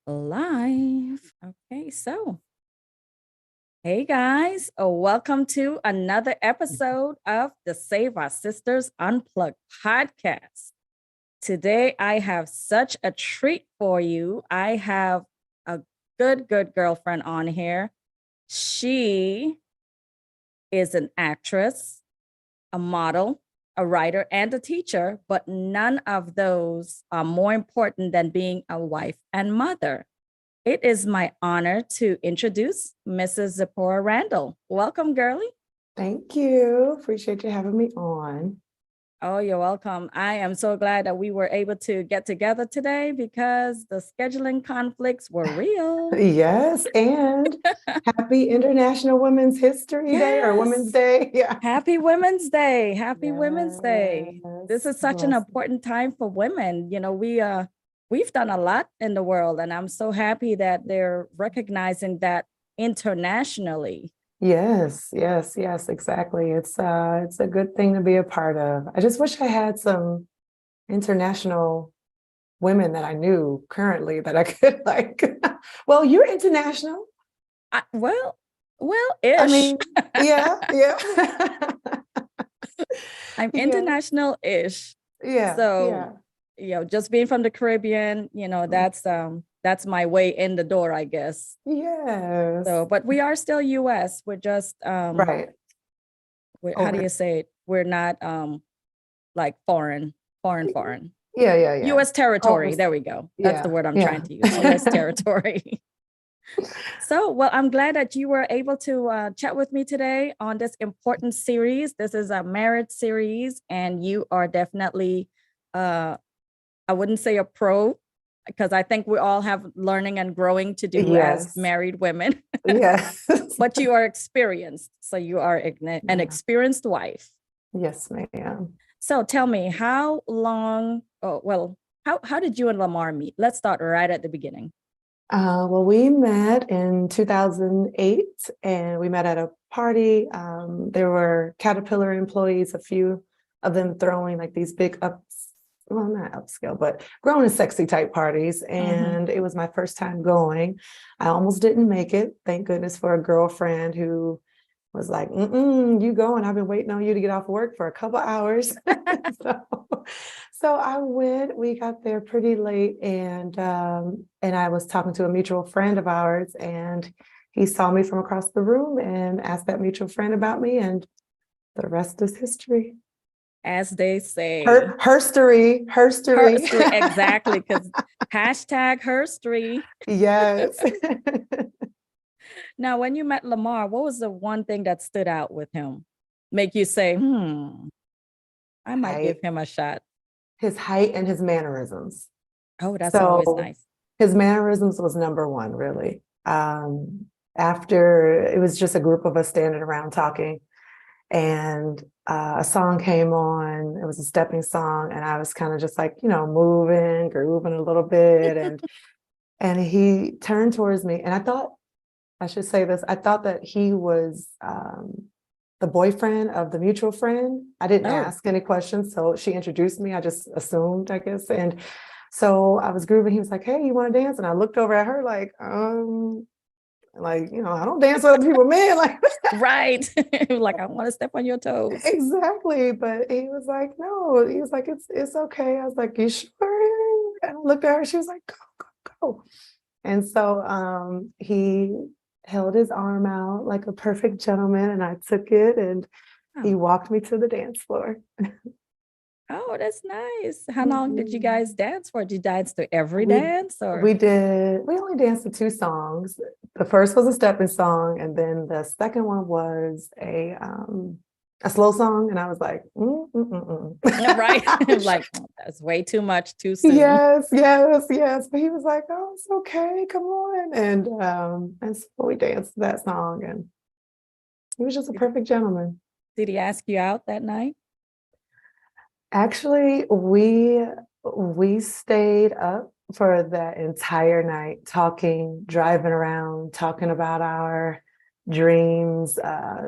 Live. Okay, hey guys, welcome to another episode of the Save Our Sisters Unplugged podcast. Today, I have such a treat for you. I have a good girlfriend on here. She is an actress, a model, a writer, and a teacher, but none of those are more important than being a wife and mother. It is my honor to introduce Mrs. Zipporah Randall. Welcome, girlie. Thank you. Appreciate you having me on. Oh, you're welcome. I am so glad that we were able to get together today because the scheduling conflicts were real. Yes, and happy International Women's History Day or Women's Day. Yeah. Happy Women's Day. Happy Women's Day. This is such an important time for women. You know, we've done a lot in the world, and I'm so happy that they're recognizing that internationally. Yes, exactly. It's a good thing to be a part of. I just wish I had some international women that I knew currently that I could well, you're international. Ish. I mean, yeah. I'm international-ish. Yeah. So, just being from the Caribbean, that's my way in the door, I guess. Yes. So, but we are still US. We're just right. How do you say it? We're not like foreign. Yeah. US territory. There we go. That's the word I'm trying to use. US territory. So, well, I'm glad that you were able to chat with me today on this important series. This is a marriage series, and you are definitely, I wouldn't say a pro, because I think we all have learning and growing to do as married women. Yes. But you are experienced. So you are an experienced wife. Yes, ma'am. So tell me, how did you and Lamar meet? Let's start right at the beginning. Well, we met in 2008 and we met at a party. There were Caterpillar employees, a few of them throwing like these big not upscale, but grown and sexy type parties. And It was my first time going. I almost didn't make it. Thank goodness for a girlfriend who was like, you go, and I've been waiting on you to get off work for a couple hours. So I went. We got there pretty late, and I was talking to a mutual friend of ours, and he saw me from across the room and asked that mutual friend about me, and the rest is history. As they say. Herstory. Exactly, because #herstory. Yes. Now, when you met Lamar, what was the one thing that stood out with him? Make you say, I might give him a shot. His height and his mannerisms. Oh, that's always nice. His mannerisms was number one, really. After, it was just a group of us standing around talking, and a song came on. It was a stepping song, and I was kind of just like, moving, grooving a little bit, and he turned towards me, and I thought that he was the boyfriend of the mutual friend. I didn't ask any questions, so she introduced me. I just assumed, I guess. And so I was grooving. He was like, "Hey, you want to dance?" And I looked over at her like, I don't dance with other people, men. Right. Like, I want to step on your toes. Exactly. But he was like, no. He was like, it's okay. I was like, you sure? And I looked at her. She was like, go. And so he held his arm out like a perfect gentleman, and I took it, and he walked me to the dance floor. Oh, that's nice. How long did you guys dance for? Did you dance to every dance? Or we did. We only danced to 2 songs. The first was a stepping song, and then the second one was a slow song. And I was like, right. Like, that's way too much too soon. Yes. But he was like, oh, it's okay, come on. And so we danced that song, and he was just a perfect gentleman. Did he ask you out that night? Actually, we stayed up for that entire night, driving around, talking about our dreams,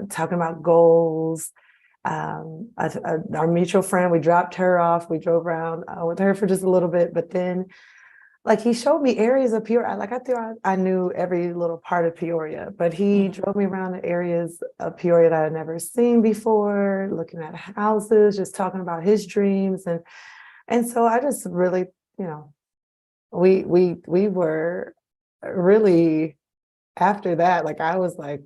talking about goals. Our mutual friend, we dropped her off. We drove around with her for just a little bit, but then like he showed me areas of Peoria. Like I thought I knew every little part of Peoria, but he Mhm. drove me around the areas of Peoria that I'd never seen before, looking at houses, just talking about his dreams. And so I just really, you know, we were really after that, like I was like,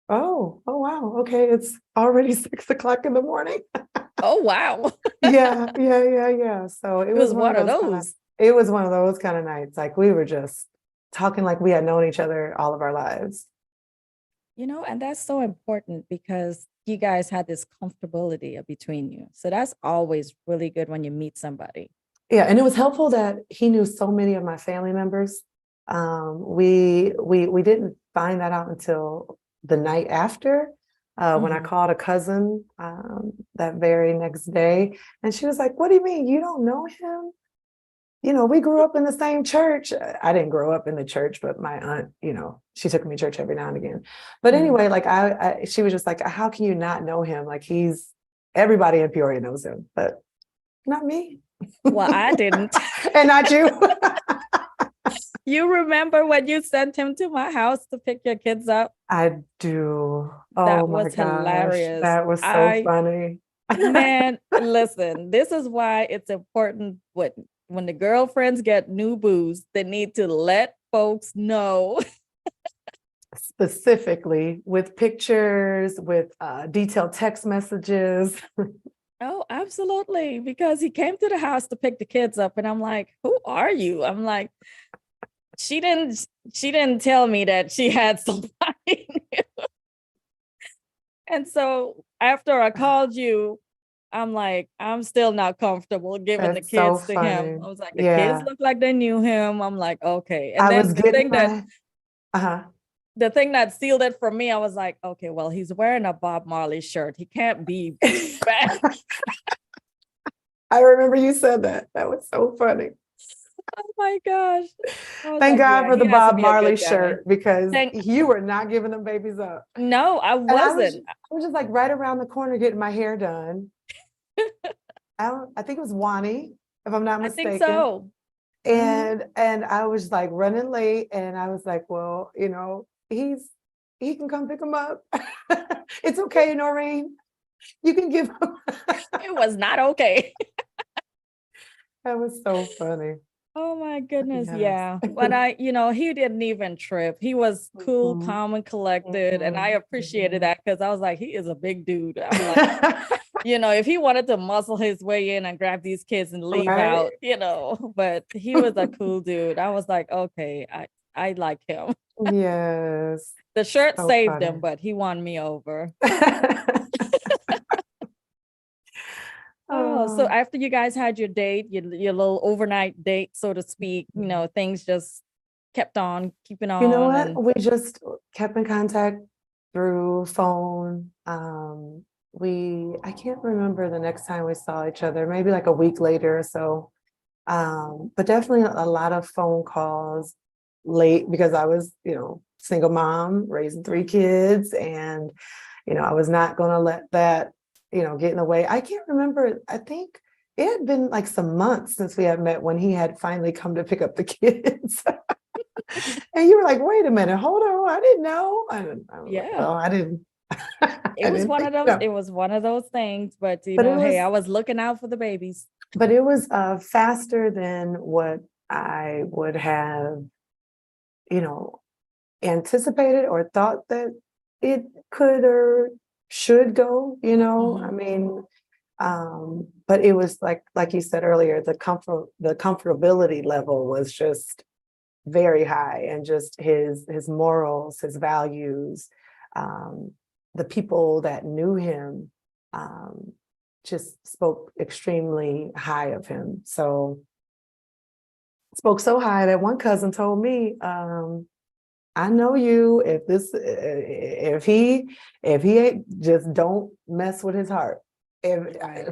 oh wow, okay, it's already 6 o'clock in the morning. Oh, wow. Yeah. So It was one of those. it was one of those kind of nights. Like we were just talking like we had known each other all of our lives. And that's so important because you guys had this comfortability between you. So that's always really good when you meet somebody. Yeah, and it was helpful that he knew so many of my family members. We didn't find that out until the night after, when I Mhm. called a cousin that very next day, and she was like, "What do you mean you don't know him? We grew up in the same church." I didn't grow up in the church, but my aunt, she took me to church every now and again. But Mhm. anyway, like she was just like, "How can you not know him? Like everybody in Peoria knows him, but not me." Well, I didn't. And not you. You remember when you sent him to my house to pick your kids up? I do. Oh That my was gosh, hilarious. that was so funny. Man, listen, this is why it's important when the girlfriends get new booze, they need to let folks know. Specifically with pictures, with detailed text messages. Oh, absolutely. Because he came to the house to pick the kids up, and I'm like, who are you? I'm like, she didn't tell me that she had somebody. And so after I called you, I'm like, I'm still not comfortable giving the That's so kids to him. funny. I was like, the kids Yeah. look like they knew him. I'm like, okay. And I then was getting my uh-huh. the thing that sealed it for me, I was like, okay, well, he's wearing a Bob Marley shirt. He can't be bad. I remember you said that. That was so funny. Oh my gosh. I was Thank like, God yeah, for he the has to Bob be a Marley good guy. shirt because Thank you were not giving them babies up. No, I And I was wasn't. I was just like right around the corner getting my hair done. I think it was Wani, if I'm not I think mistaken. so. Mhm. And I was like running late, and I was like, well, he can come pick him up. It's okay, Norine. You can give him. It was not okay. That was so funny. Oh my goodness. Yes. Yeah. But he didn't even trip. He was cool, Mhm, calm, and collected. And I mhm, appreciated mhm. that because I was like, he is a big dude. I'm like, if he wanted to muscle his way in and grab these kids and leave Right? out, but he was a cool dude. I was like, okay, I like him. Yes. The shirt So saved him, funny. but he won me over. Oh, so Oh, after you guys had your date, your little overnight date, so to speak, things just kept on keeping you know on. what? And We just kept in contact through phone. I can't remember the next time we saw each other, maybe like a week later or so. But definitely a lot of phone calls late because I was, single mom, raising 3 kids, and, I was not going to let that, get in the way. I can't remember. I think it had been like some months since we had met when he had finally come to pick up the kids. And you were like, wait a minute, hold on, I didn't know. I was like, yeah, well, I didn't, I it was didn't one think of those. so. It was one of those things. But But it hey, was, I was looking out for the babies. but it was faster than what I would have, you know, anticipated or thought that it could or should go, I Mhm. mean, but it was like you said earlier, the comfortability level was just very high, and just his morals, his values, um, the people that knew him, um, just spoke extremely high of him. So spoke so high that one cousin told me, I know you. If he ain't, just don't mess with his heart.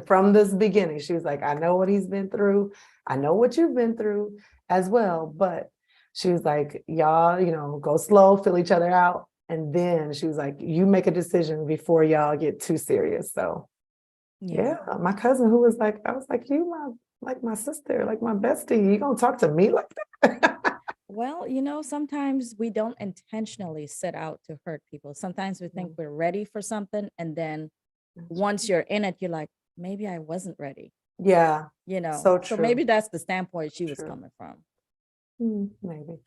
From this beginning, she was like, I know what he's been through. I know what you've been through as well. But she was like, y'all, go slow, fill each other out. And then she was like, you make a decision before y'all get too serious. So Yeah. yeah, my cousin who was like, I was like, you my sister, like my bestie. You gonna talk to me like that? Well, sometimes we don't intentionally set out to hurt people. Sometimes we think we're ready for something, and then once you're in it, you're like, maybe I wasn't ready, Yeah, so So true. maybe that's the standpoint she was True. coming from. Maybe.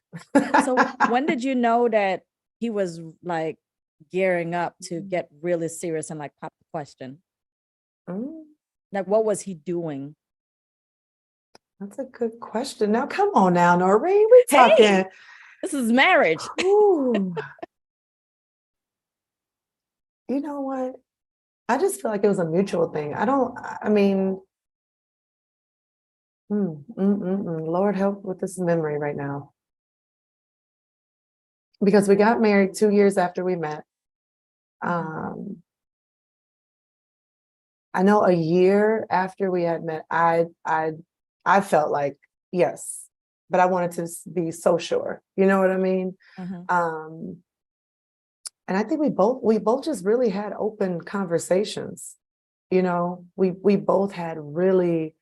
So when did you know that he was like gearing up to get really serious and like pop the question? Mm, Like, what was he doing? that's a good question. Now, come on now, Norine, we Hey, talking. this is marriage. Ooh, you know what? I just feel like it was a mutual thing. I mean, Lord help with this memory right now. Because we got married 2 years after we met. Um, I know a year after we had met, I felt like yes, but I wanted to be so sure. You know what I mean? Mhm. Um, and I think we both just really had open conversations. We both had really,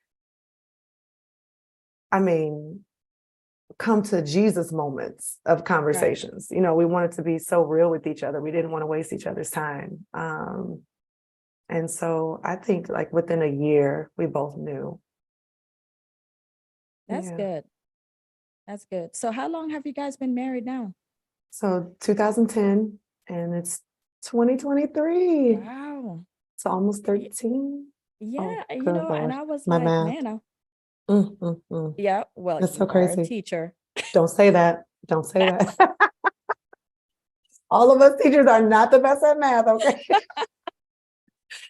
I mean, come to Jesus moments of Right. conversations. We wanted to be so real with each other. We didn't want to waste each other's time. And so I think like within a year, we both knew. That's Yeah. good. That's good. So how long have you guys been married now? So 2010 and it's 2023. Wow. It's almost 13. Oh, Yeah, good and Lord. I was My like, math. man, Mm. yeah, well, That's so you are a crazy. teacher. Don't say that. Don't say that. All of us teachers are not the best at math, okay?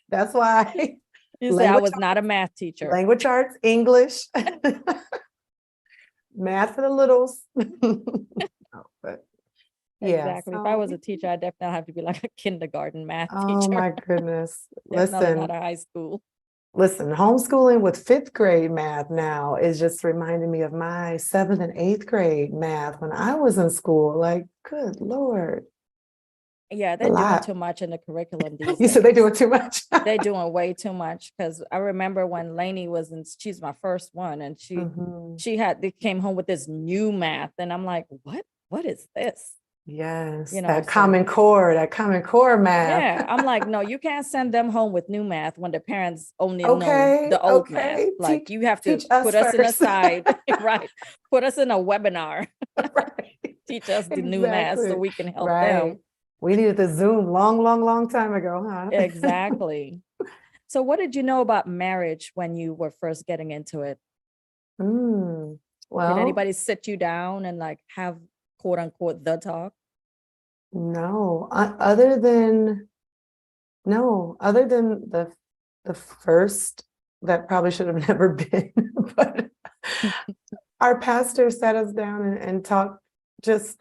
That's why You say I language was not a math teacher. language arts, English, math for the littles. Oh, but yeah, Exactly. If I so was a teacher, I definitely have to be like a kindergarten math oh teacher. my goodness. Definitely not Listen, a high school. listen, homeschooling with fifth grade math now is just reminding me of my seventh and eighth grade math when I was in school. Like, good Lord, Yeah, a they're doing lot. too much in the curriculum these You said they days. doing too much. They're doing way too much because I remember when Lainey she's my first one, and Mhm. they came home with this new math, and I'm like, what is this? Yes, So that common core math. yeah, I'm like, no, you can't send them home with new math when the parents only know Okay, the old math. okay. Like, you have to Teach us put us in a first. side, right? Put us in a webinar, Right. teach us the new math so Exactly. we can help Right. them. We needed the Zoom long time ago, huh? Exactly. So what did you know about marriage when you were first getting into it? Mm, Did well, anybody sit you down and like have quote unquote the talk? no. Other than no, other than the first that probably should have never been, but our pastor sat us down and talked just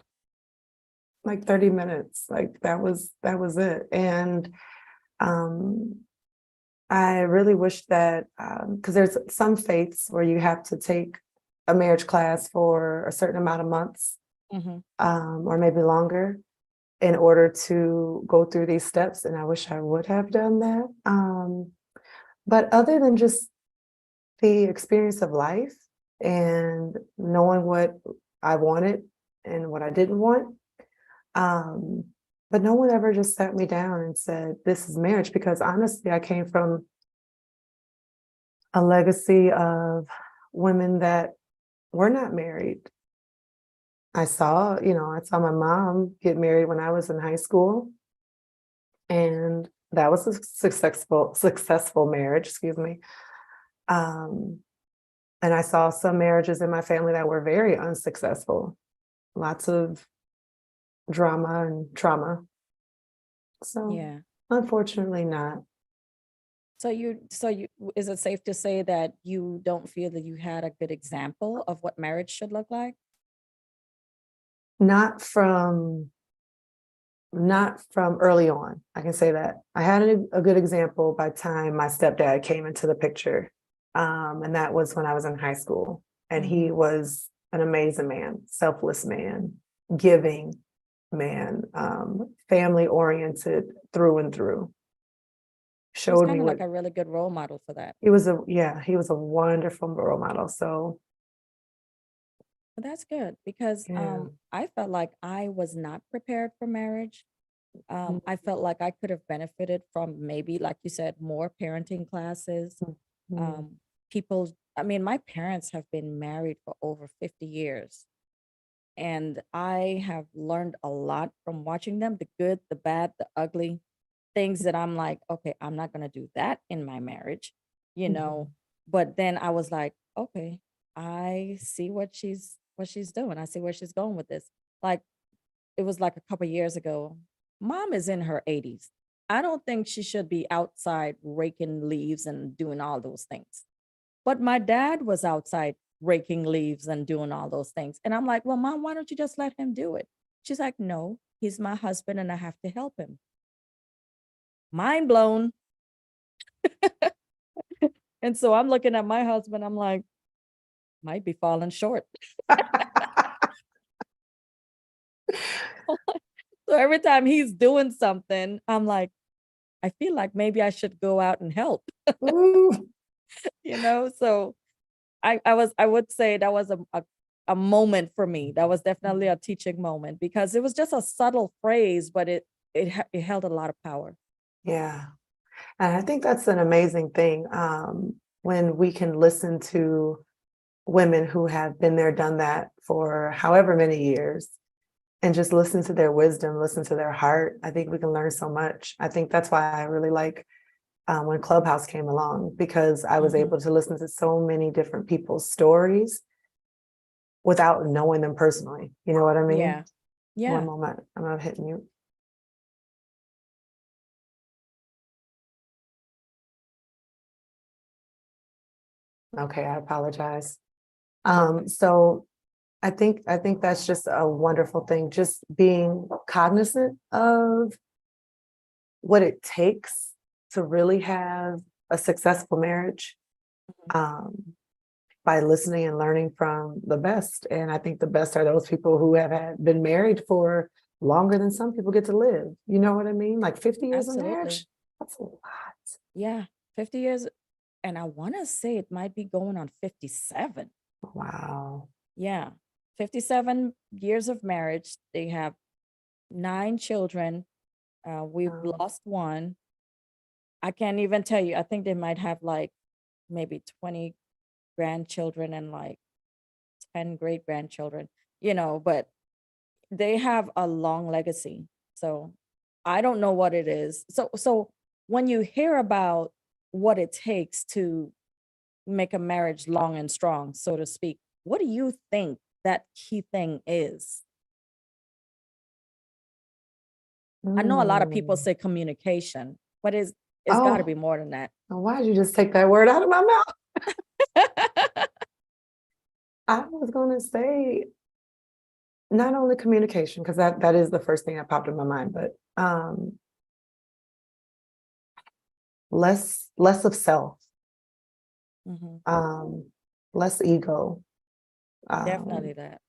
like 30 minutes. Like that was it. And um I really wish that because there's some faiths where you have to take a marriage class for a certain amount of months, Mm-hmm. or maybe longer in order to go through these steps. And I wish I would have done that. But other than just the experience of life and knowing what I wanted and what I didn't want, um, but no one ever just sat me down and said, this is marriage. Because honestly, I came from a legacy of women that were not married. I saw my mom get married when I was in high school, and that was a successful marriage, excuse me. Um, and I saw some marriages in my family that were very unsuccessful, lots of drama and trauma. So Yeah. unfortunately not. So you is it safe to say that you don't feel that you had a good example of what marriage should look like? Not from not from early on. I can say that. I had a good example by the time my stepdad came into the picture. And that was when I was in high school. And he Mm-hmm. was an amazing man, selfless man, giving man, family oriented through and through. He was Showed kind me of what like a really good role model for that. he was a wonderful role model. So But that's good because Yeah. I felt like I was not prepared for marriage. I felt like I could have benefited from maybe, like you said, more parenting classes. Mhm. Um, I mean, my parents have been married for over 50 years, and I have learned a lot from watching them, the good, the bad, the ugly, things that I'm like, okay, I'm not going to do that in my marriage, you know. Mhm. But then I was like, okay, I see what she's doing. I see where she's going with this. Like it was like a couple years ago. Mom is in her 80s. I don't think she should be outside raking leaves and doing all those things. But my dad was outside raking leaves and doing all those things. And I'm like, well, Mom, why don't you just let him do it? She's like, no, he's my husband and I have to help him. Mind blown. And so I'm looking at my husband, I'm like, might be falling short. So every time he's doing something, I'm like, I feel like maybe I should go out and help, Ooh. you know? So I would say that was a moment for me. That was definitely a teaching moment because it was just a subtle phrase, but it held a lot of power. Yeah. And I think that's an amazing thing, when we can listen to women who have been there, done that for however many years, and just listen to their wisdom, listen to their heart. I think we can learn so much. I think that's why I really like when Clubhouse came along, because I was Mhm. able to listen to so many different people's stories without knowing them personally. You know what I mean? Yeah. One Yeah. moment, I'm gonna hit mute. Okay, I apologize. Okay. So I think that's just a wonderful thing, just being cognizant of what it takes to really have a successful marriage, Mhm. um, by listening and learning from the best. And I think the best are those people who have been married for longer than some people get to live. You know what I mean? Like 50 years of Absolutely. marriage, that's a lot. Yeah. 50 years. And I want to say it might be going on 57. Wow. Yeah. 57 years of marriage. They have 9 children. We've Um, lost one. I can't even tell you. I think they might have like maybe 20 grandchildren and like 10 great grandchildren, but they have a long legacy. So I don't know what it is. So when you hear about what it takes to make a marriage long and strong, so to speak, what do you think that key thing is? I know a lot of people mm. say communication, but it's got to be Oh, more than that. why did you just take that word out of my mouth? I was going to say not only communication, because that is the first thing that popped in my mind, but less of self, Mhm. um, less ego, Definitely um, that.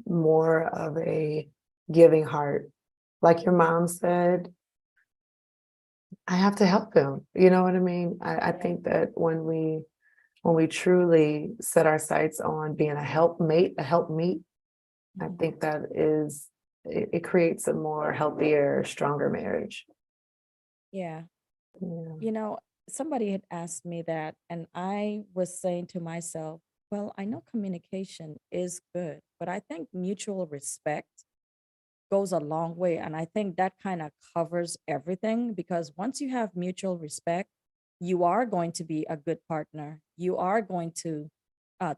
more of a giving heart. Like your mom said, I have to help him. You know what I mean? I Yeah. think that when we truly set our sights on being a helpmate, a helpmeet, I Mhm. think that it creates a more healthier, stronger marriage. Yeah. Yeah. You know, somebody had asked me that, and I was saying to myself, well, I know communication is good, but I think mutual respect goes a long way. And I think that kind of covers everything because once you have mutual respect, you are going to be a good partner. You are going to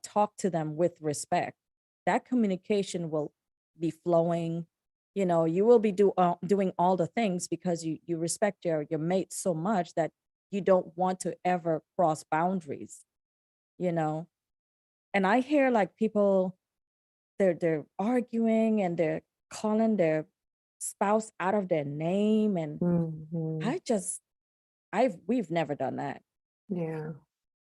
talk to them with respect. That communication will be flowing. You will be doing all the things because you respect your mate so much that you don't want to ever cross boundaries, you know. And I hear like people they're arguing and they're calling their spouse out of their name, and Mhm. I just we've never done that. Yeah.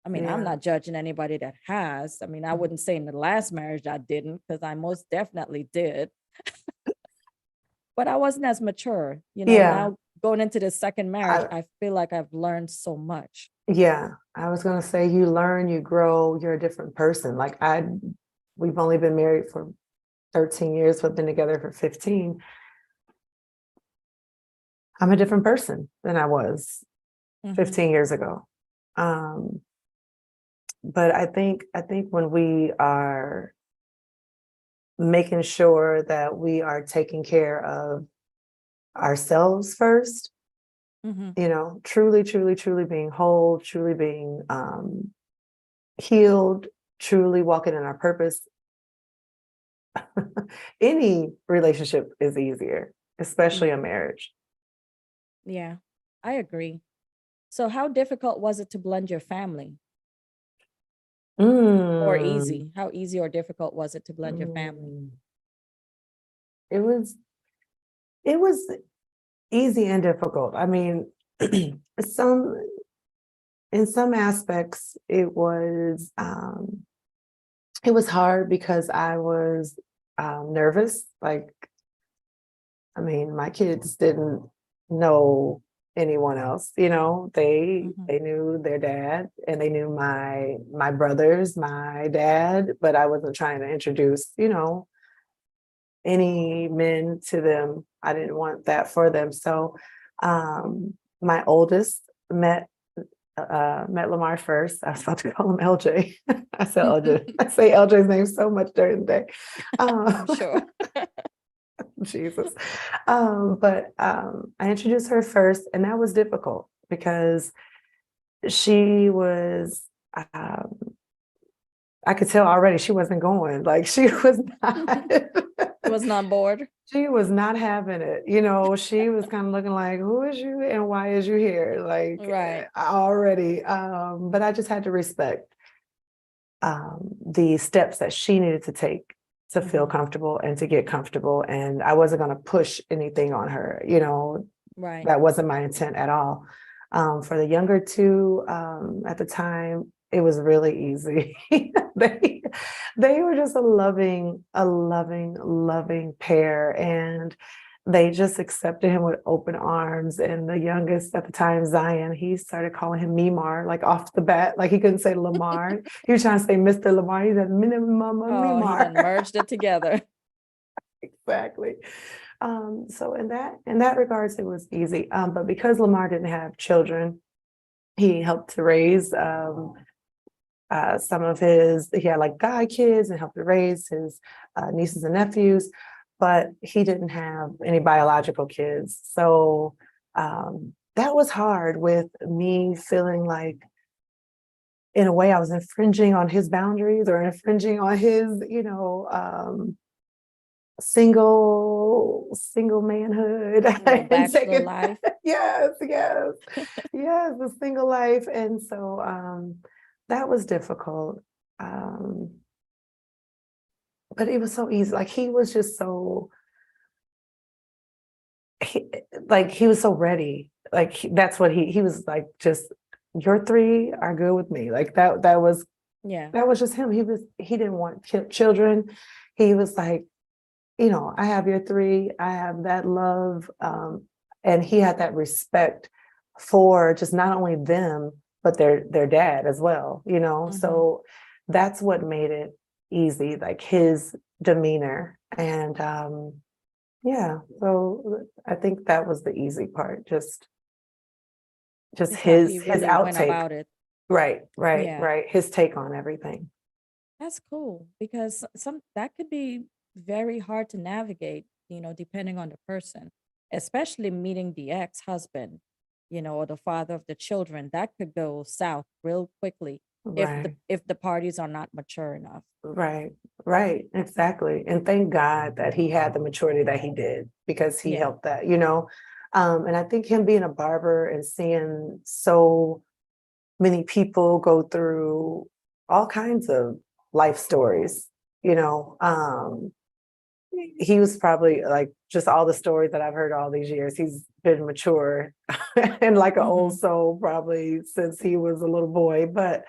I mean, I'm Yeah. not judging anybody that has. I mean, I Mm. wouldn't say in the last marriage I didn't because I most definitely did, but I wasn't as mature. Yeah. Now going into the second marriage, I, I feel like I've learned so much. yeah. I was gonna say you learn, you grow, you're a different person. Like we've only been married for 13 years, we've been together for 15. I'm a different person than I was 15 years ago. But I think when we are making sure that we are taking care of ourselves first, you know, truly, truly, truly being whole, truly being healed, truly walking in our purpose, any relationship is easier, especially a marriage. Yeah, I agree. So how difficult was it to blend your family? Or easy? How easy or difficult was it to blend your family? It was easy and difficult. I mean, some in some aspects it was hard because I was nervous. Like, I mean, my kids didn't know anyone else, you know. They knew their dad and they knew my brothers, my dad, but I wasn't trying to introduce, you know, any men to them. I didn't want that for them. So my oldest met Lamar first. I was about to call him LJ. I said LJ. I say LJ's name so much during the day. I'm sure. Jesus. But I introduced her first, and that was difficult because she was, I could tell already she wasn't going. Like, she was not. She was not bored. She was not having it. You know, she was kind of looking like, who is you and why is you here? Like, Right. already. But I just had to respect the steps that she needed to take to feel comfortable and to get comfortable. And I wasn't going to push anything on her, you know. Right. That wasn't my intent at all. For the younger two, at the time, it was really easy. They were just a loving, loving pair. And they just accepted him with open arms. And the youngest at the time, Zion, he started calling him Mimar, like off the bat, like he couldn't say Lamar. He was trying to say Mr. Lamar. He said, Mama, Oh, he Mimar. done merged it together. Exactly. So in that regards, it was easy. But because Lamar didn't have children, he helped to raise some of he had like guy kids and helped to raise his nieces and nephews, but he didn't have any biological kids. So that was hard, with me feeling like, in a way, I was infringing on his boundaries or infringing on his, you know, single manhood. Bachelor life. Yes, the single life. And so that was difficult. But it was so easy. Like, he was just so he was so ready. Like, that's what he was like, just, your three are good with me. Like, that was just him. He didn't want children. He was like, you know, I have your three, I have that love. And he had that respect for just not only them, but their dad as well, you know? So that's what made it easy, like his demeanor. And yeah, so I think that was the easy part, just How he his really went outtake. about it. Right. Yeah. His take on everything. That's cool, because that could be very hard to navigate, you know, depending on the person, especially meeting the ex-husband, you know, or the father of the children. That could go south real quickly Right. if the parties are not mature enough. Right, exactly. And thank God that he had the maturity that he did, because he helped that, you know. And I think him being a barber and seeing so many people go through all kinds of life stories, you know, he was probably like, just all the stories that I've heard all these years, he's been mature and like an old soul probably since he was a little boy. But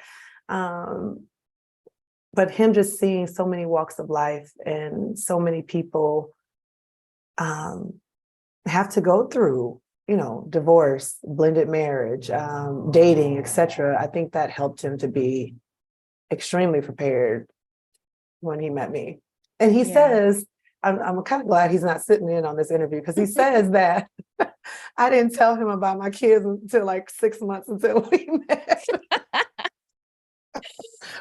him just seeing so many walks of life and so many people have to go through, you know, divorce, blended marriage, dating, etc. I think that helped him to be extremely prepared when he met me. And he Yeah. says, I'm kind of glad he's not sitting in on this interview, because he says that I didn't tell him about my kids until like 6 months until we met,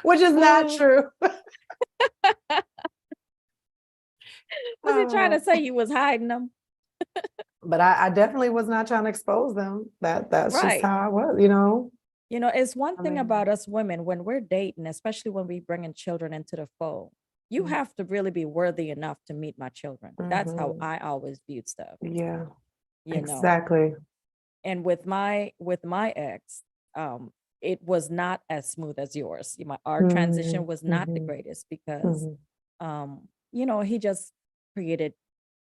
which is not Oh, true. was he trying to Uh, say you was hiding them? but I definitely was not trying to expose them. That's just Right. how I was, you know. You know, it's one I thing mean, about us women when we're dating, especially when we bringing children into the fold. You have to really be worthy enough to meet my children. That's how mhm. I always viewed stuff, Yeah, you know. exactly. And with my ex, it was not as smooth as yours. Our transition Mhm, was not the mhm, greatest because mhm, he just created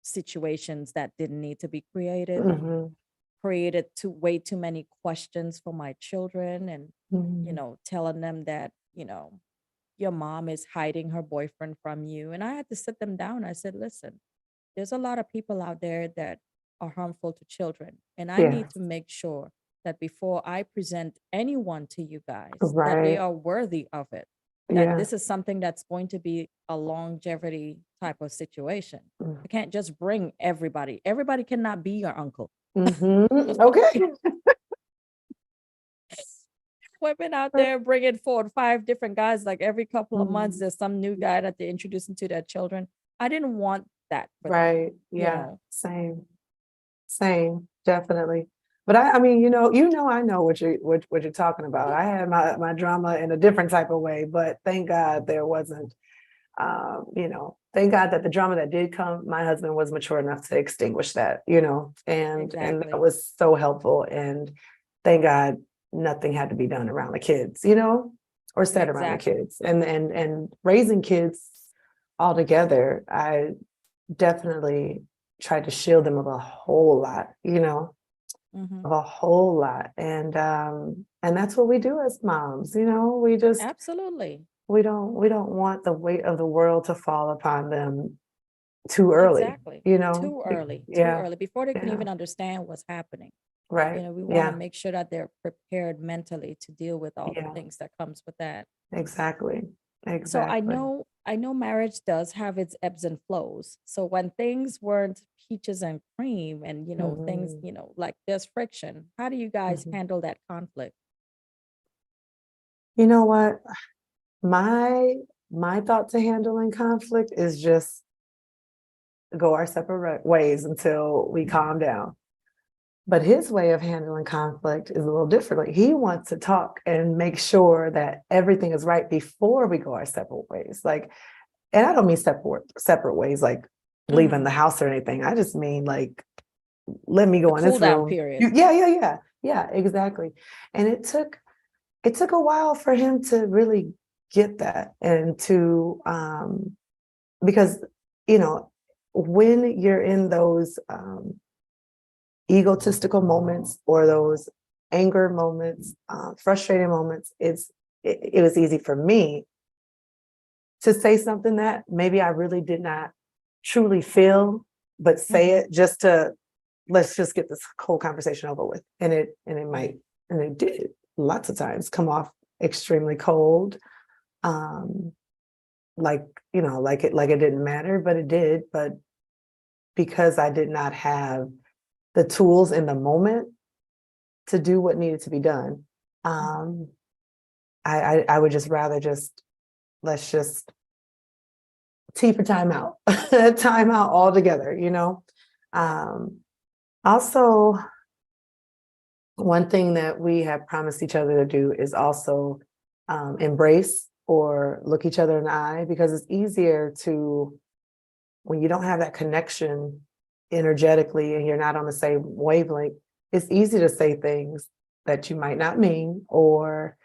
situations that didn't need to be created, mhm, created way too many questions for my children, and mhm. telling them that your mom is hiding her boyfriend from you. And I had to sit them down. I said, listen, there's a lot of people out there that are harmful to children, and I Yeah, need to make sure that before I present anyone to you guys, that they right. are worthy of it, that Yeah. this is something that's going to be a longevity type of situation. I can't just bring everybody cannot be your uncle. Okay. Women out there bringing 4 or 5 different guys, like every couple of months Mhm. there's some new guy that they're introducing to their children. I didn't want that for them, Right. you Yeah. know. Same, definitely. But I mean, I know what you're talking about. I had my drama in a different type of way, but thank God there wasn't. Thank God that the drama that did come, my husband was mature enough to extinguish that. And that Exactly. was so helpful. And thank God nothing had to be done around the kids, or said around the Exactly. kids. And raising kids all together, I definitely tried to shield them of a whole lot, Hmm. of a whole lot. And that's what we do as moms, we just Absolutely. we don't want the weight of the world to fall upon them too early, Exactly. you know? Too Be- early, too Yeah, early, before they can yeah, even understand what's happening. right. We want to Yeah, make sure that they're prepared mentally to deal with all the yeah, things that comes with that. exactly. So I Exactly. know I know marriage does have its ebbs and flows. So when things weren't peaches and cream and things, Mhm, like there's friction, how do you guys mhm. handle that conflict? You know what? My thought to handling conflict is just go our separate ways until we calm down. But his way of handling conflict is a little differently. He wants to talk and make sure that everything is right before we go our separate ways. Like, and I don't mean separate ways like leaving the Hmm. house or anything. I just mean like, let me The go in cool this down room. period. Yeah, yeah, yeah. Yeah, exactly. And it took a while for him to really get that, and to because you know when you're in those egotistical moments or those anger moments, frustrating moments, it was easy for me to say something that maybe I really did not truly feel, but say Hmm. it just to let's just get this whole conversation over with. And it might, Right. and it did lots of times come off extremely cold, um, like like it didn't matter, but it did. But because I did not have the tools in the moment to do what needed to be done. Hmm. Um, I would just rather just let's just tea for time out, time out altogether. Um, Also, one thing that we have promised each other to do is also embrace or look each other in the eye, because it's easier to when you don't have that connection energetically and you're not on the same wavelength. It's easy to say things that you might not mean, or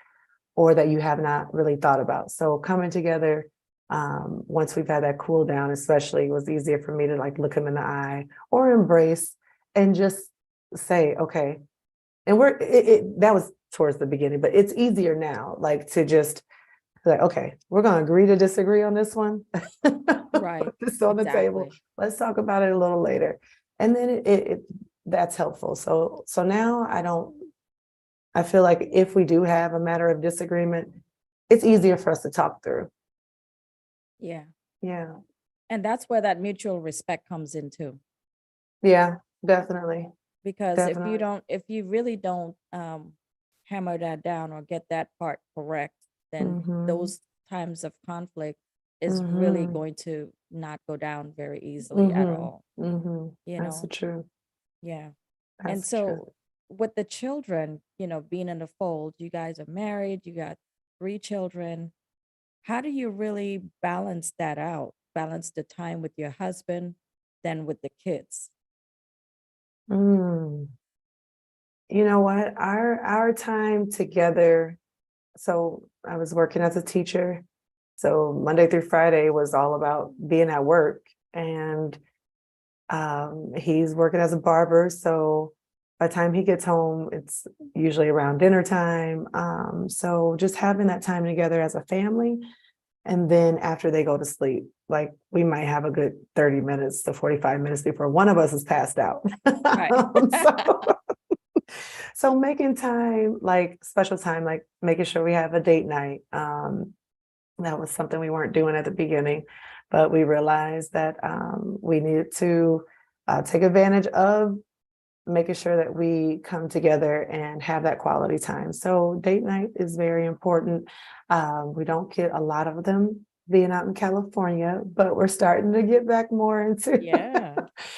that you have not really thought about. So coming together, once we've had that cool down, especially, it was easier for me to like look him in the eye or embrace and just say, okay. And that was towards the beginning, but it's easier now, like to just like, okay, we're going to agree to disagree on this one. Right. Put this on the table. Exactly. Let's talk about it a little later. And then that's helpful. So now I feel like if we do have a matter of disagreement, it's easier for us to talk through. Yeah. Yeah. And that's where that mutual respect comes into. Yeah, definitely. Because Definitely. if you really don't hammer that down or get that part correct, then Mm-hmm. those times of conflict is really Mm-hmm. going to not go down very easily at Mm-hmm. all, Mm-hmm. you That's the know? truth. Yeah. And That's the truth. so with the children, being in the fold, you guys are married, you got 3 children. How do you really balance that out? Balance the time with your husband, then with the kids? Mm. You know what? Our time together. So I was working as a teacher. So Monday through Friday was all about being at work, and he's working as a barber. So by the time he gets home, it's usually around dinner time. So just having that time together as a family. And then after they go to sleep, like we might have a good 30 minutes to 45 minutes before one of us is passed out. Right. So, so making time, like special time, like making sure we have a date night. That was something we weren't doing at the beginning, but we realized that we needed to take advantage of making sure that we come together and have that quality time. So date night is very important. We don't get a lot of them being out in California, but we're starting to get back more into Yeah.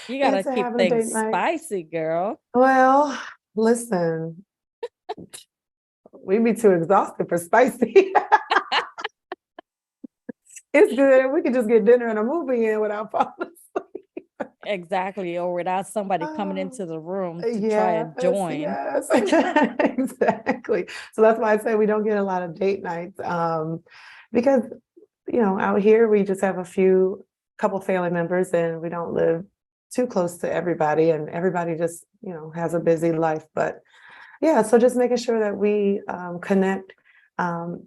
You got to into keep having a things date night. spicy, girl. Well, listen, we'd be too exhausted for spicy. It's good. We could just get dinner and a movie in without falling asleep. Exactly. Or without somebody coming Oh, into the room to try and yes, join. yes, exactly. So that's why I say we don't get a lot of date nights, because out here we just have a couple family members, and we don't live too close to everybody, and everybody just has a busy life. But yeah, so just making sure that we connect,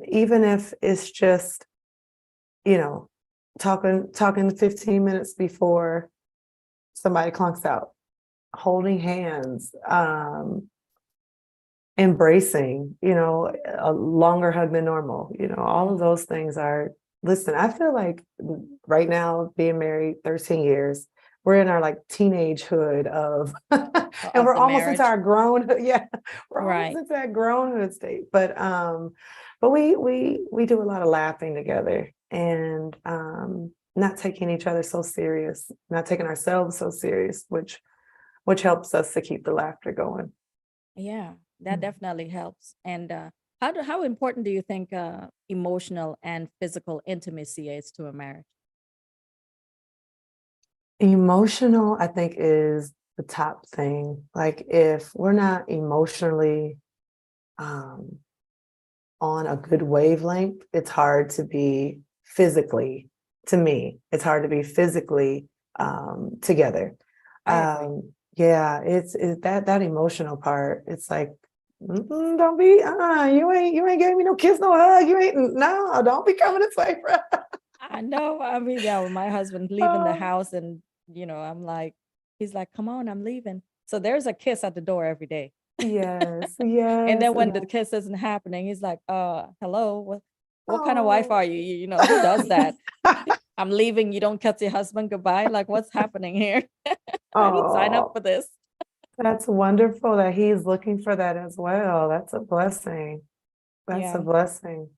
even if it's just you know talking 15 minutes before somebody clunks out, holding hands, embracing, a longer hug than normal, all of Mhm. those things are, listen, I feel like right now, being married 13 years, we're in our like teenagehood of, and Of we're the almost into marriage. our grown, yeah, we're almost Right. into that grownhood state. But we do a lot of laughing together, and not taking each other so serious, not taking ourselves so serious, which helps us to keep the laughter going. Yeah, that Mm. definitely helps. And how important do you think emotional and physical intimacy is to a marriage? Emotional, I think, is the top thing. Like, if we're not emotionally um, on a good wavelength, it's hard to be physically, to me, it's hard to be physically together. I agree. Yeah, it's that emotional part. It's like, "Mm-mm, don't be, you ain't giving me no kiss, no hug. You ain't, no, don't be coming to say, I know. I mean, yeah, when my husband leaving the oh, house and, I'm like, he's like, come on, I'm leaving. So there's a kiss at the door every day. yes, And yes, then when the yes. kiss isn't happening, he's like, hello, what kind of wife Oh, are you? Who does that? I'm leaving. You don't kiss your husband goodbye. Like, what's happening here? I didn't sign up oh, for this. that's wonderful that he's looking for that as well. That's a blessing. That's a Yeah. blessing.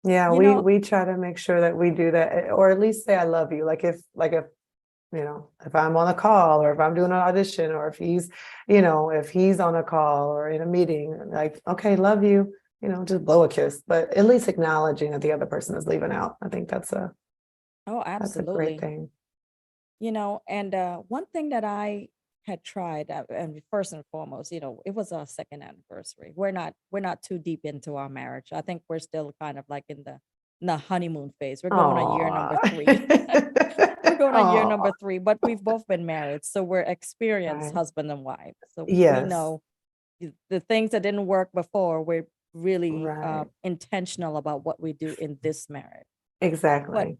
Yeah, You we know, we try to make sure that we do that, or at least say I love you. If I'm on a call, or if I'm doing an audition, or if he's on a call or in a meeting, like, okay, love you, just blow a kiss, but at least acknowledging that the other person is leaving out. I think oh, that's a great absolutely. thing. And one thing that I had tried, and first and foremost, it was our second anniversary. We're not too deep into our marriage. I think we're still kind of like in the honeymoon phase. We're going on year Oh, number 3. We're going on year oh, number 3, but we've both been married, so we're experienced right. husband and wife. So we Yes, know the things that didn't work before. We're really right. intentional about what we do in this marriage. But Exactly.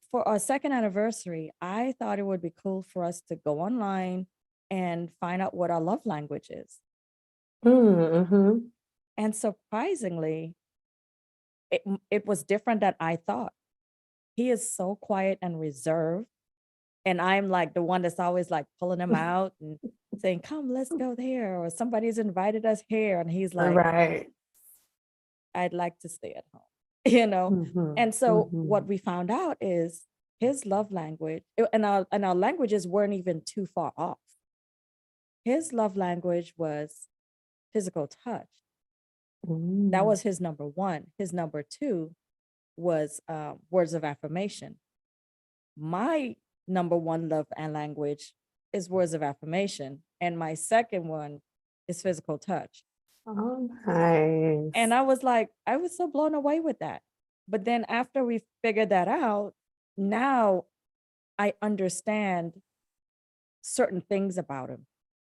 for our second anniversary, I thought it would be cool for us to go online and find out what our love language is. Mm-hmm. And surprisingly, it was different than I thought. he is so quiet and reserved. And I'm like the one that's always like pulling him out and saying, come, let's go there. Or somebody's invited us here. And he's like, Right. I'd like to stay at home, you know? Mm-hmm. And so what Mm-hmm. we found out is his love language, and our languages weren't even too far off. His love language was physical touch. That Mm. was his number one. His number two was words of affirmation. My number one love and language is words of affirmation. And my second one is physical touch. Oh, nice. And I was like, I was so blown away with that. But then after we figured that out, now I understand certain things about him.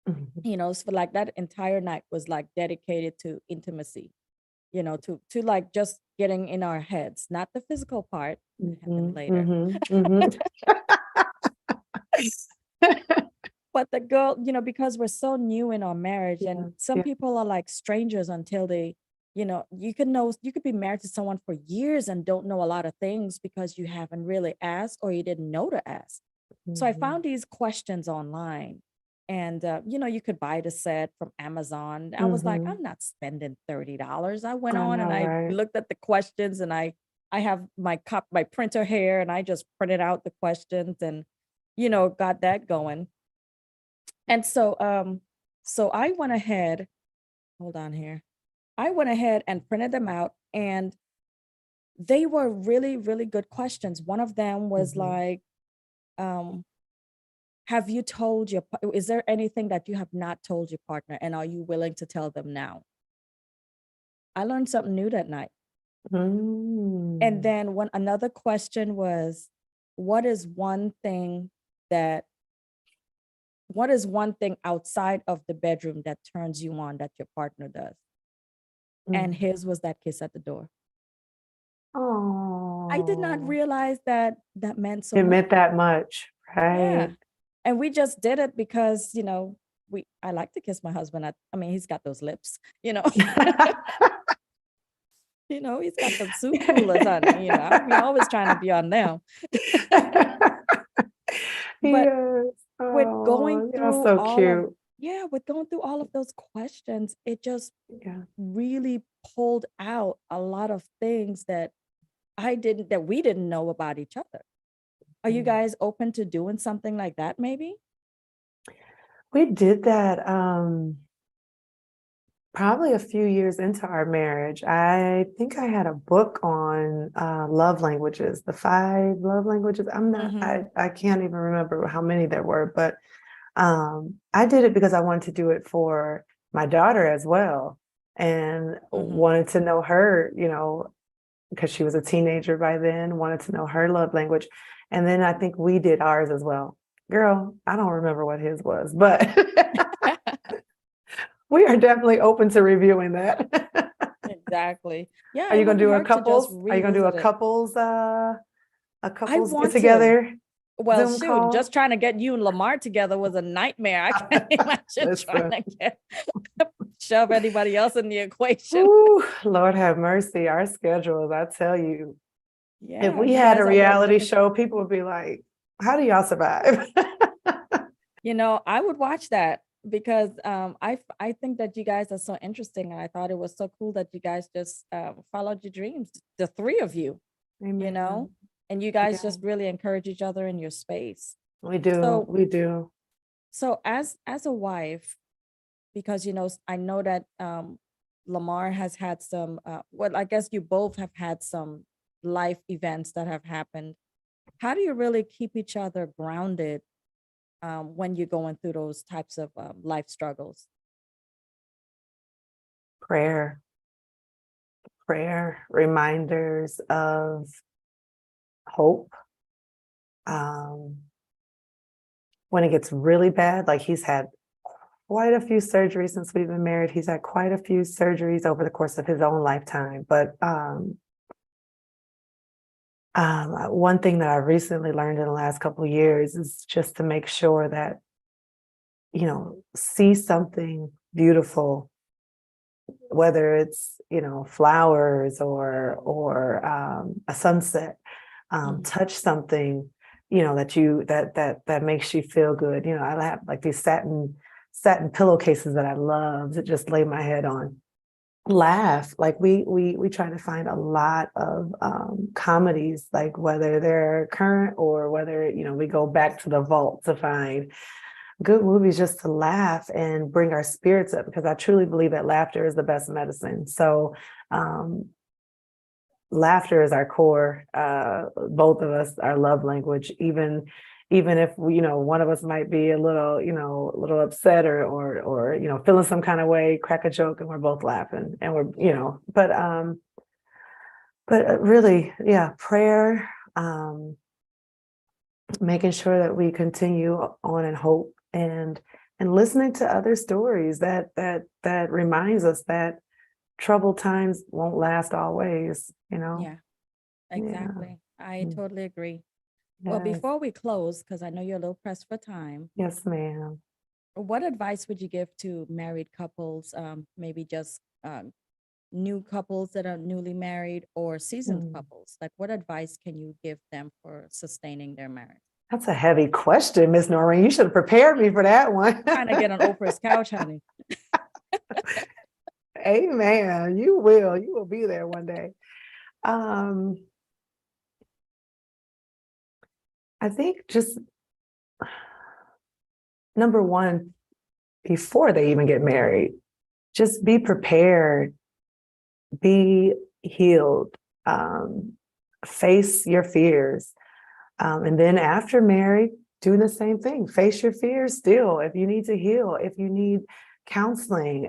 Mhm. You know, so like that entire night was like dedicated to intimacy, you know, to like just getting in our heads, not the physical part, that happened Mhm. later. Mhm. Mhm. But the girl, you know, because we're so new in our marriage, and Yeah. some Yeah. people are like strangers until they, you know, you could be married to someone for years and don't know a lot of things because you haven't really asked or you didn't know to ask. So I Mhm. found these questions online, and you know, you could buy the set from Amazon. I was like, Mhm. I'm not spending $30. I went I on and know, I right? looked at the questions, and I have my printer here, and I just printed out the questions and, you know, got that going. And so I went ahead, hold on here. I went ahead and printed them out, and they were really, really good questions. One of them was Mhm. like, um, have you told is there anything that you have not told your partner, and are you willing to tell them now? I learned something new that night. And Mm. then another question was, what is one thing that what is one thing outside of the bedroom that turns you on that your partner does? And Mm. his was that kiss at the door. I did not Oh, realize that that meant so it much. meant that much, right? Yeah. And we just did it because, you know, I like to kiss my husband. I mean, he's got those lips, you know. You know, he's got them soup coolers, honey. You know, I'll be always trying to be on them. But Yes. with going Oh, you're through so all of cute. yeah, with going through all of those questions, it just Yeah. really pulled out a lot of things that we didn't know about each other. Are you Mm. guys open to doing something like that maybe? We did that probably a few years into our marriage. I think I had a book on love languages, the 5 love languages. Mhm. I can't even remember how many there were, but I did it because I wanted to do it for my daughter as well, and Mhm. wanted to know her, because she was a teenager by then, wanted to know her love language. And then I think we did ours as well. Girl, I don't remember what his was, but we are definitely open to reviewing that. Exactly. Yeah, Are it you gonna wouldn't do a hurt to just couples? Are you gonna do revisit it. a I couples get want to. together Well, Zoom shoot, call? just trying to get you and Lamar together was a nightmare. I can't imagine trying Listen. to get shove anybody else in the equation. Ooh, Lord have mercy. Our schedules, I tell you, if Yeah, we you had a guys are reality looking show, people would be like, how do y'all survive? you know, I would watch that because I think that you guys are so interesting, and I thought it was so cool that you guys just followed your dreams, the three of you, you know, Amen. and you guys Yeah, just really encourage each other in your space. we do. So We do. so as a wife, because you know, I know that Lamar has had some well, I guess you both have had some life events that have happened. How do you really keep each other grounded when you're going through those types of life struggles? Prayer, reminders of hope. Um, when it gets really bad, like he's had quite a few surgeries since we've been married. He's had quite a few surgeries over the course of his own lifetime. But one thing that I recently learned in the last couple of years is just to make sure that, see something beautiful, whether it's, flowers or a sunset, touch something, that makes you feel good. I have like these satin pillowcases that I love to just lay my head on. Laugh, like we try to find a lot of comedies, like whether they're current or whether we go back to the vault to find good movies just to laugh and bring our spirits up, because I truly believe that laughter is the best medicine. So laughter is our core. Both of us, our love language, even if one of us might be a little upset or feeling some kind of way, crack a joke and we're both laughing and but really, yeah, prayer, making sure that we continue on in hope, and listening to other stories that reminds us that troubled times won't last always. Yeah, exactly. I totally agree. Well, Yes. before we close, because I know you're a little pressed for time, Yes, ma'am. what advice would you give to married couples, maybe just new couples that are newly married or seasoned couples? Like, what advice can you give them for sustaining their marriage? That's a heavy question, Miss Norine. You should have prepared me for that one. Trying to get on Oprah's couch, honey. Amen. You will be there one day. I think just number one, before they even get married, just be prepared, be healed, face your fears. And then after married, do the same thing. Face your fears still. If you need to heal, if you need counseling,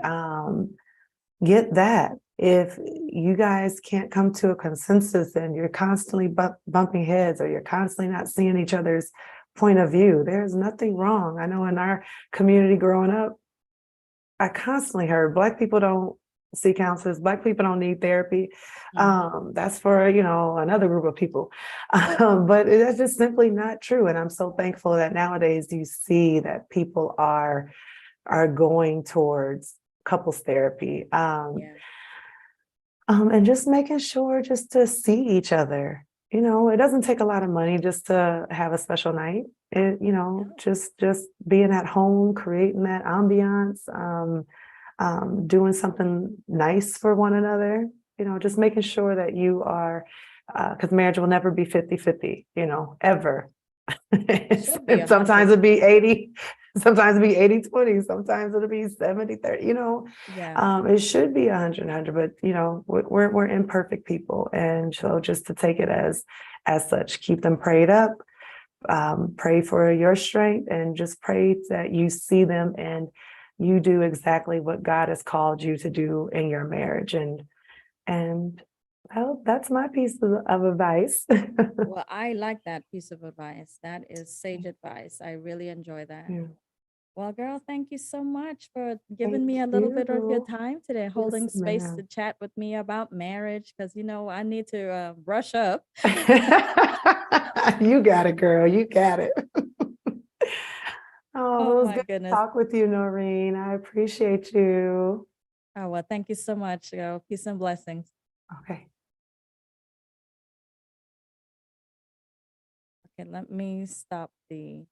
get that. If you guys can't come to a consensus and you're constantly bumping heads, or you're constantly not seeing each other's point of view, there's nothing wrong. I know in our community growing up, I constantly heard Black people don't see counselors, Black people don't need therapy. That's for, another group of people. But that's just simply not true. And I'm so thankful that nowadays you see that people are going towards couples therapy. And just making sure just to see each other. It doesn't take a lot of money just to have a special night. Just being at home, creating that ambiance, doing something nice for one another, just making sure that you are, because marriage will never be 50-50, ever. Sometimes it'll be 80, sometimes it'll be 80-20, sometimes it'll be 70-30, it should be 100-100, but we're imperfect people. And so just to take it as such, keep them prayed up, pray for your strength, and just pray that you see them and you do exactly what God has called you to do in your marriage. And well, that's my piece of advice. Well, I like that piece of advice. That is sage advice. I really enjoy that. Yeah. Well, girl, thank you so much for giving Thank me a little bit of your you. time today, holding Yes, space ma'am. to chat with me about marriage, because, I need to brush up. You got it, girl. You got it. Oh, it Oh, was my good to goodness. talk with you, Norine. I appreciate you. Oh, well, thank you so much, girl. Peace and blessings. Okay. Okay, let me stop the